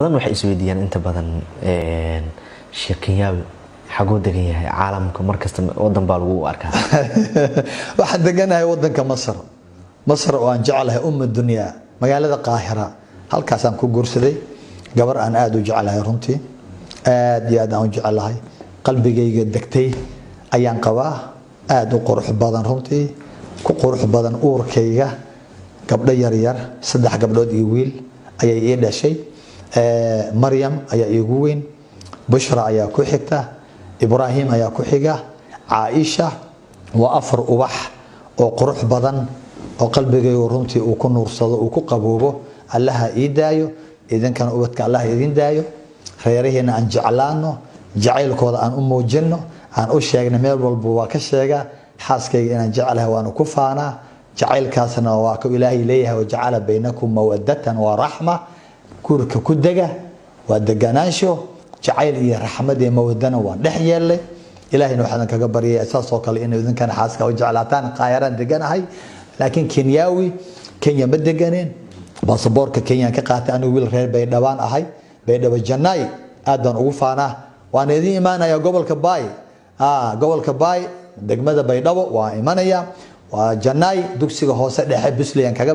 waxay isweydiiyaan inta badan sheekayaawi xagoo degan yahay caalamka markasta wadan baa lagu arkaa waxaan deganahay wadanka Masar oo aan jecelahay dunya magaalada Qaahira halkaas aan ku guursaday gabar aan aad u jecelahay runtii aad iyo aad aan u jecelahay qalbigayga degtay ayaan qabaa aad u qurux badan runtii ku qurux badan uurkayga gabdho yar yar saddex gabdhood iyo wiil ayay ii dhashay Maryam ayaa iigu weyn Bushra ayaa ku xigta Ibrahim ayaa ku xiga Aisha waa afar ubax oo qurux badan oo qalbigaygu runtii uu ku nuursado uu ku qaboobo Allaha ii daayo idinkana ubadka Allah idin daayo reeraheena aan jeclaano jacaylkooda aan u muujino aan u sheegno meel walba waa ka sheega xaaskayga inaan jecelahay waan ku faanaa jacaylkaasna waa ku Ilaahay leeyahay oo jacala baynakum mawaddatan wa rahma kurka ku daga waa deganaansho jacayl iyo raxmad iyo mawaddana waa dhex yeelay Ilaahayna waxaan kaga bariyay asaas oo kale in idinkana xaaska u jeclaataan qaayaraan deganahay laakiin Kenyawi Kenya ma deganeen baasaboorka Kenya ka qaatay anigu wiil reer Baydhabo ahay Baydhabo Janay aadan ugu faanaa waan idin imaanaya gobolka Baay degmada Baydhabo waa imaanaya waa Janay dugsiga hoose dhexe Bisliyan kaga